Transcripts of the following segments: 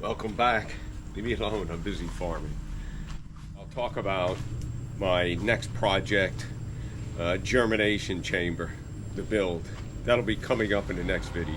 Welcome back. Leave me alone, I'm busy farming. I'll talk about my next project, germination chamber, the build. That'll be coming up in the next video.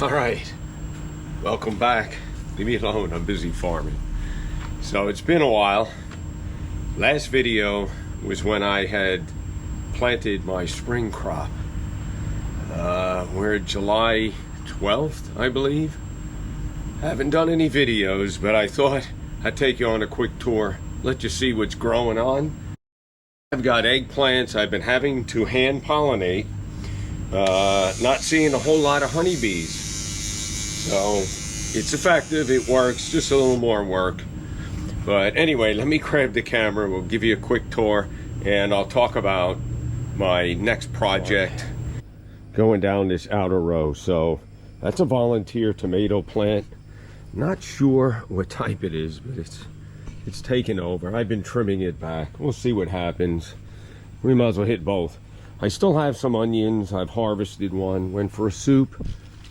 All right, welcome back. Leave me alone, I'm busy farming. So it's been a while. Last video was when I had planted my spring crop. We're July 12th, I believe. Haven't done any videos, but I thought I'd take you on a quick tour, let you see what's growing on. I've got eggplants I've been having to hand pollinate. Not seeing a whole lot of honeybees. So it's effective, it works, just a little more work. But anyway, let me grab the camera, we'll give you a quick tour, and I'll talk about my next project going down this outer row. So that's a volunteer tomato plant. Not sure what type it is, but it's taken over. I've been trimming it back. We'll see what happens. We might as well hit both. I still have some onions. I've harvested one, went for a soup.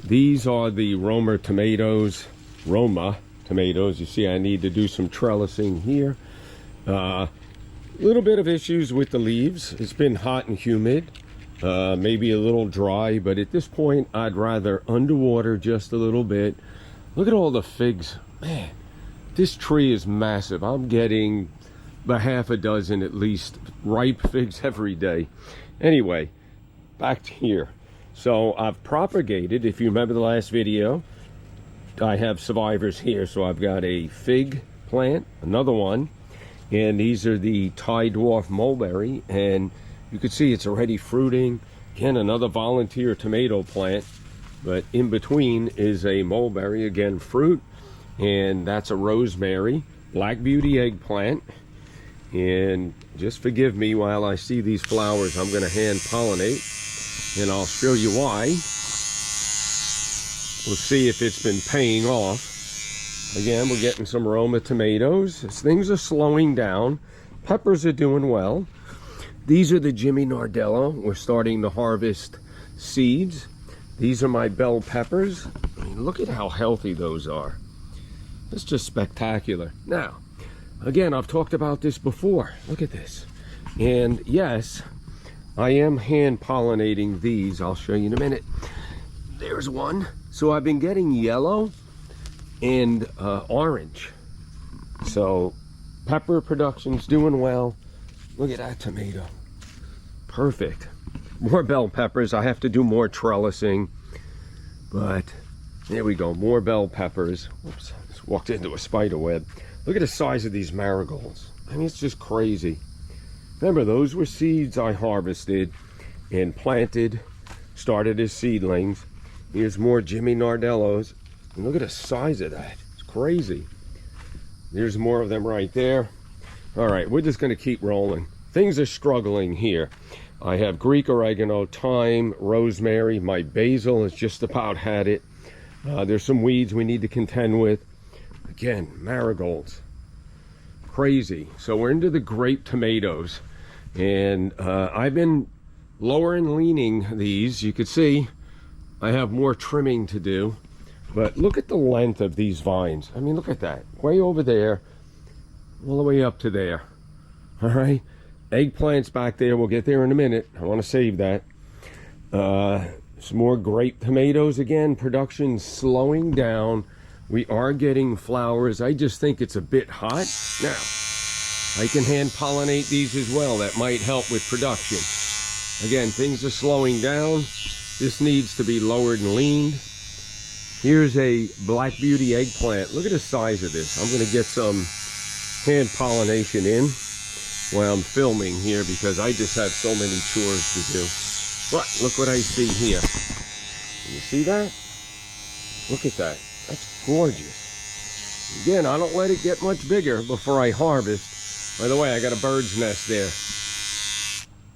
These are the Roma tomatoes. You see, I need to do some trellising here. Little bit of issues with the leaves. It's been hot and humid, maybe a little dry, but at this point, I'd rather underwater just a little bit. Look at all the figs. Man, this tree is massive. I'm getting about half a dozen at least ripe figs every day. Anyway, back to here. So I've propagated, if you remember the last video, I have survivors here. So I've got a fig plant, another one, and these are the Thai dwarf mulberry, and you can see it's already fruiting. Again, another volunteer tomato plant, but in between is a mulberry, again fruit, and that's a rosemary, black beauty eggplant. And just forgive me while I see these flowers. I'm going to hand pollinate, and I'll show you why. We'll see if it's been paying off. Again, we're getting some Roma tomatoes. Things are slowing down. Peppers are doing well. These are the Jimmy Nardello. We're starting to harvest seeds. These are my bell peppers. I mean, look at how healthy those are. That's just spectacular. Now, again, I've talked about this before. Look at this. And yes, I am hand pollinating these. I'll show you in a minute. There's one. So I've been getting yellow and orange. So pepper production's doing well. Look at that tomato. Perfect. More bell peppers. I have to do more trellising. But there we go. More bell peppers. Whoops. Just walked into a spider web. Look at the size of these marigolds. I mean, it's just crazy. Remember, those were seeds I harvested and planted, started as seedlings. Here's more Jimmy Nardellos. And look at the size of that. It's crazy. There's more of them right there. All right, we're just going to keep rolling. Things are struggling here. I have Greek oregano, thyme, rosemary. My basil has just about had it. There's some weeds we need to contend with. Again, marigolds. Crazy. So we're into the grape tomatoes. And I've been lower and leaning these. You could see I have more trimming to do. But look at the length of these vines. I mean, look at that. Way over there, all the way up to there. All right. Eggplants back there. We'll get there in a minute. I want to save that. Some more grape tomatoes again. Production slowing down. We are getting flowers. I just think it's a bit hot. Now, I can hand pollinate these as well. That might help with production. Again, things are slowing down. This needs to be lowered and leaned. Here's a Black Beauty eggplant. Look at the size of this. I'm going to get some hand pollination in while I'm filming here because I just have so many chores to do. But look what I see here. Can you see that? Look at that. That's gorgeous. Again, I don't let it get much bigger before I harvest. By the way, I got a bird's nest there.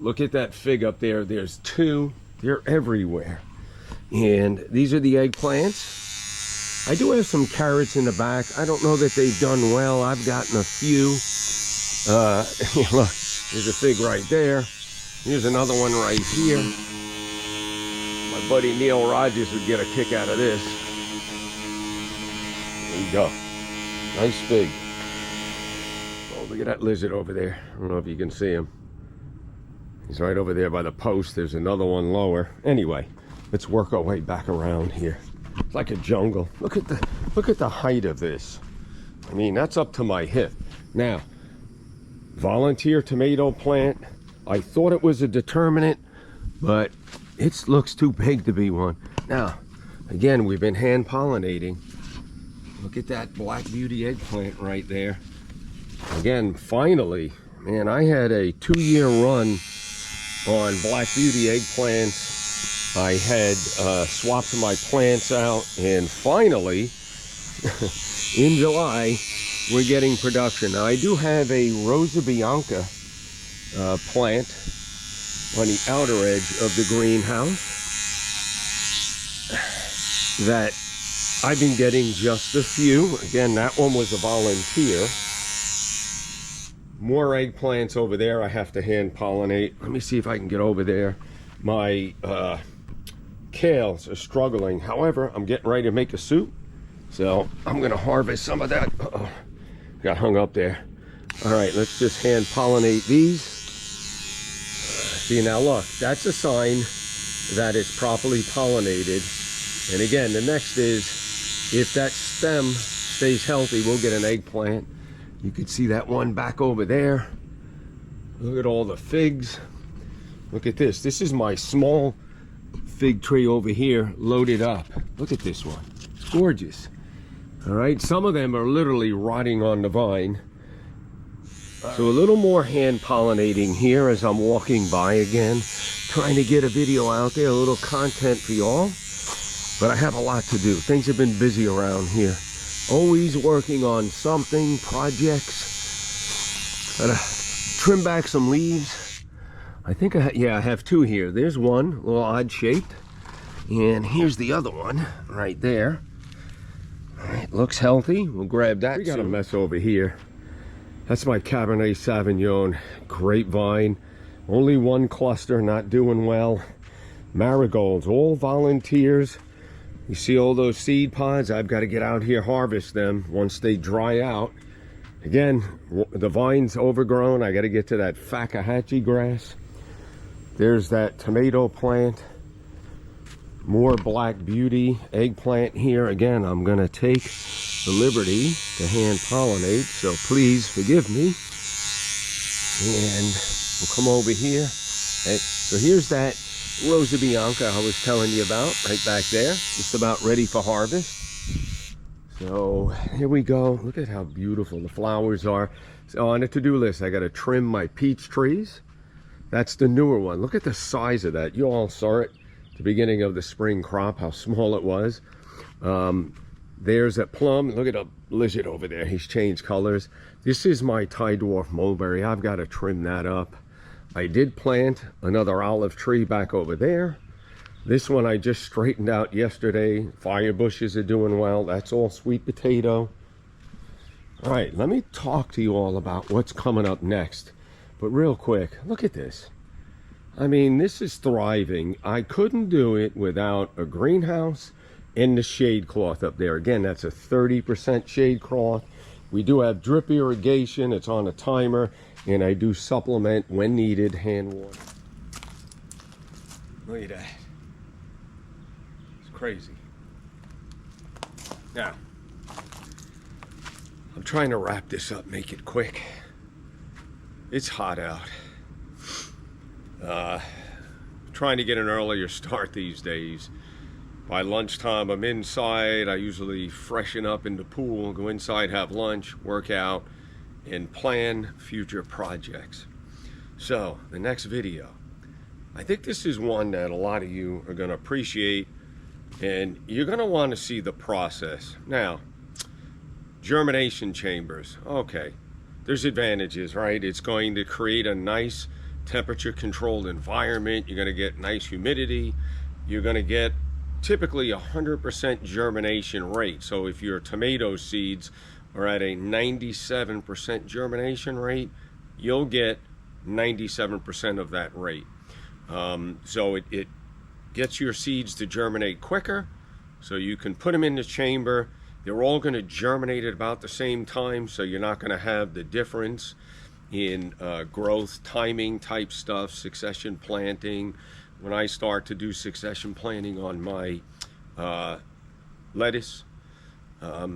Look at that fig up there. There's two. They're everywhere. And these are the eggplants. I do have some carrots in the back. I don't know that they've done well. I've gotten a few. Look, there's a fig right there. Here's another one right here. My buddy Neil Rogers would get a kick out of this. There you go. Nice fig. Oh, look at that lizard over there. I don't know if you can see him. He's right over there by the post. There's another one lower. Anyway, let's work our way back around here. It's like a jungle. Look at the height of this. I mean, that's up to my hip. Now, volunteer tomato plant. I thought it was a determinate, but it looks too big to be one. Now, again, we've been hand pollinating. Look at that Black Beauty eggplant right there. Again, finally, man, I had a 2-year run on Black Beauty eggplants. I had swapped my plants out, and finally, in July, we're getting production. Now, I do have a Rosa Bianca plant on the outer edge of the greenhouse that I've been getting just a few. Again, that one was a volunteer. More eggplants over there I have to hand pollinate. Let me see if I can get over there. My kales are struggling. However, I'm getting ready to make a soup, so I'm gonna harvest some of that. Uh-oh. Got hung up there. All right, let's just hand pollinate these. See, now look, that's a sign that it's properly pollinated. And again, the next is, if that stem stays healthy, we'll get an eggplant. You can see that one back over there. Look at all the figs. Look at this. This is my small fig tree over here, loaded up. Look at this one. It's gorgeous. All right, some of them are literally rotting on the vine. So a little more hand pollinating here as I'm walking by again, trying to get a video out there, a little content for y'all. But I have a lot to do. Things have been busy around here. Always working on something, projects. Gotta trim back some leaves. I think I have two here. There's one, a little odd shaped. And here's the other one right there. All right, looks healthy. We'll grab that. We got a mess over here. That's my Cabernet Sauvignon grapevine. Only one cluster, not doing well. Marigolds, all volunteers. You see all those seed pods? I've got to get out here, harvest them once they dry out. Again, the vine's overgrown. I got to get to that Fakahatchee grass. There's that tomato plant. More Black Beauty eggplant here. Again, I'm going to take the liberty to hand pollinate, so please forgive me. And we'll come over here. Okay, so here's that Rosa Bianca I was telling you about, right back there, just about ready for harvest. So here we go. Look at how beautiful the flowers are. So on the to-do list, I got to trim my peach trees. That's the newer one. Look at the size of that. You all saw it at the beginning of the spring crop, how small it was. There's a plum. Look at a lizard over there. He's changed colors. This is my Thai dwarf mulberry. I've got to trim that up. I did plant another olive tree back over there. This one I just straightened out yesterday. Fire bushes are doing well. That's all sweet potato. All right, let me talk to you all about what's coming up next. But real quick, look at this. I mean, this is thriving. I couldn't do it without a greenhouse and the shade cloth up there. Again, that's a 30% shade cloth. We do have drip irrigation. It's on a timer, and I do supplement when needed hand water. Look at that. It's crazy. Now, I'm trying to wrap this up, make it quick. It's hot out. Trying to get an earlier start these days. By lunchtime, I'm inside. I usually freshen up in the pool, go inside, have lunch, work out, and plan future projects. So, the next video. I think this is one that a lot of you are going to appreciate, and you're going to want to see the process. Now, germination chambers. Okay, there's advantages, right? It's going to create a nice temperature controlled environment. You're going to get nice humidity. You're going to get typically 100% germination rate. So if your tomato seeds are at a 97% germination rate, you'll get 97% of that rate. So it gets your seeds to germinate quicker, so you can put them in the chamber. They're all going to germinate at about the same time, so you're not going to have the difference in growth, timing type stuff, succession planting. When I start to do succession planting on my lettuce,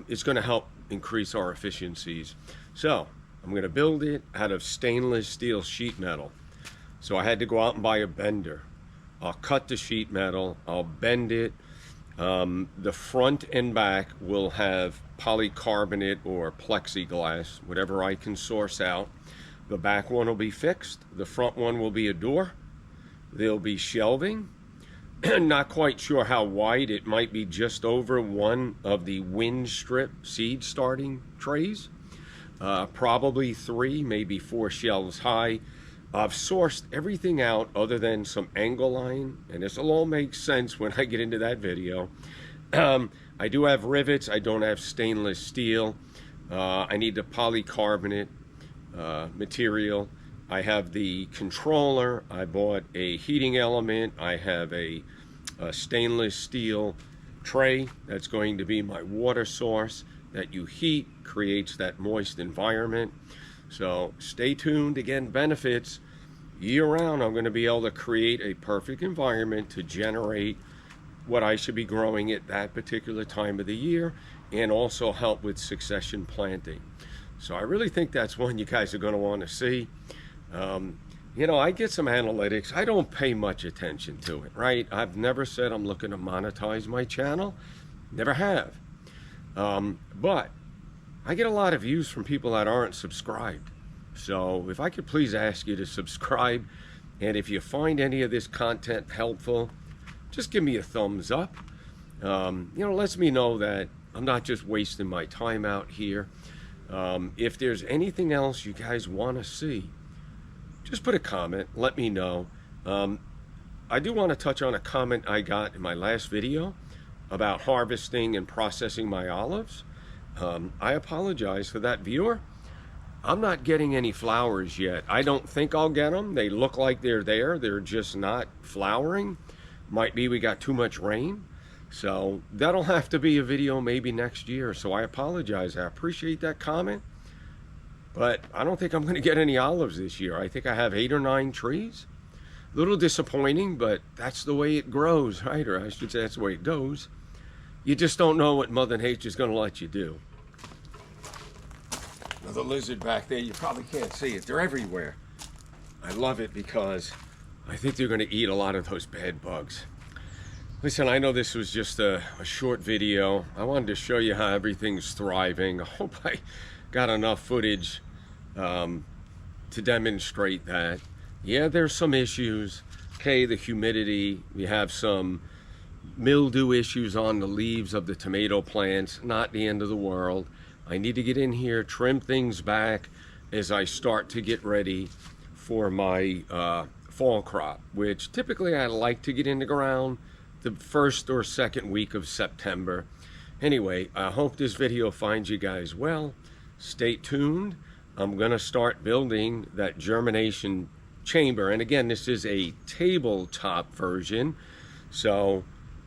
it's going to help increase our efficiencies. So I'm going to build it out of stainless steel sheet metal. So I had to go out and buy a bender. I'll cut the sheet metal, I'll bend it. The front and back will have polycarbonate or plexiglass, whatever I can source out. The back one will be fixed. The front one will be a door. There'll be shelving. Not quite sure how wide. It might be just over one of the wind strip seed starting trays. Probably 3, maybe 4 shelves high. I've sourced everything out other than some angle line, and this will all make sense when I get into that video. I do have rivets. I don't have stainless steel. I need the polycarbonate material. I have the controller. I bought a heating element. I have a stainless steel tray that's going to be my water source that you heat, creates that moist environment. So stay tuned. Again, benefits. Year-round, I'm going to be able to create a perfect environment to generate what I should be growing at that particular time of the year, and also help with succession planting. So I really think that's one you guys are going to want to see. You know, I get some analytics. I don't pay much attention to it, right? I've never said I'm looking to monetize my channel. Never have. But I get a lot of views from people that aren't subscribed. So if I could please ask you to subscribe, and if you find any of this content helpful, just give me a thumbs up. You know, lets me know that I'm not just wasting my time out here. If there's anything else you guys want to see, just put a comment, let me know. I do want to touch on a comment I got in my last video about harvesting and processing my olives. I apologize for that, viewer. I'm not getting any flowers yet. I don't think I'll get them. They look like they're there. They're just not flowering. Might be we got too much rain. So that'll have to be a video maybe next year. So I apologize. I appreciate that comment. But I don't think I'm going to get any olives this year. I think I have 8 or 9 trees. A little disappointing, but that's the way it grows, right? Or I should say that's the way it goes. You just don't know what Mother Nature is going to let you do. Another lizard back there, you probably can't see it. They're everywhere. I love it because I think they're going to eat a lot of those bad bugs. Listen, I know this was just a short video. I wanted to show you how everything's thriving. I hope I got enough footage to demonstrate that. Yeah, there's some issues. Okay, the humidity. We have some mildew issues on the leaves of the tomato plants. Not the end of the world. I need to get in here, trim things back as I start to get ready for my fall crop, which typically I like to get in the ground the first or second week of September. Anyway, I hope this video finds you guys well. Stay tuned. I'm going to start building that germination chamber. And again, this is a tabletop version. So,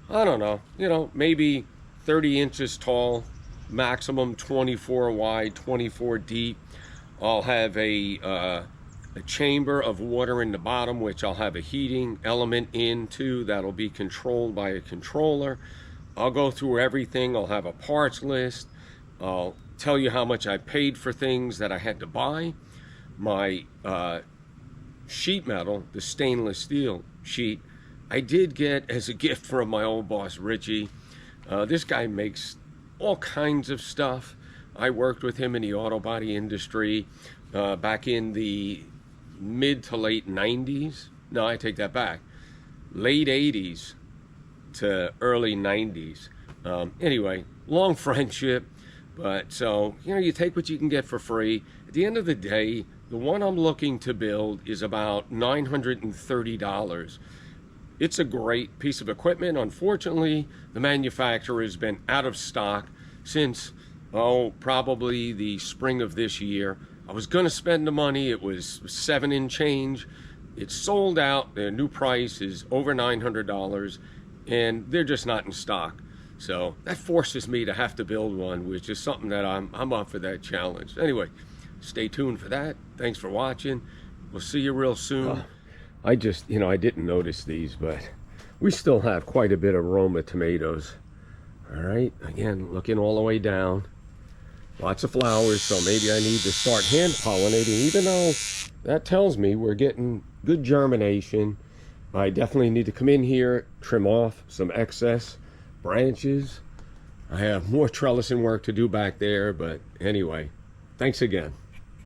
I don't know, you know, maybe 30 inches tall, maximum 24 wide, 24 deep. I'll have a chamber of water in the bottom, which I'll have a heating element into that'll be controlled by a controller. I'll go through everything. I'll have a parts list. I'll tell you how much I paid for things that I had to buy. My sheet metal, the stainless steel sheet, I did get as a gift from my old boss, Richie. This guy makes all kinds of stuff. I worked with him in the auto body industry back in the mid to late 90s. No, I take that back. Late 80s to early 90s. Anyway, long friendship. But so, you know, you take what you can get for free. At the end of the day, the one I'm looking to build is about $930. It's a great piece of equipment. Unfortunately, the manufacturer has been out of stock since, probably the spring of this year. I was going to spend the money. It was $7 and change. It's sold out. Their new price is over $900, and they're just not in stock. So that forces me to have to build one, which is something that I'm up for that challenge. Anyway, stay tuned for that. Thanks for watching. We'll see you real soon. I just, you know, I didn't notice these, but we still have quite a bit of Roma tomatoes. All right, again, looking all the way down. Lots of flowers, so maybe I need to start hand pollinating, even though that tells me we're getting good germination. I definitely need to come in here, trim off some excess branches. I have more trellising work to do back there, but anyway, thanks again.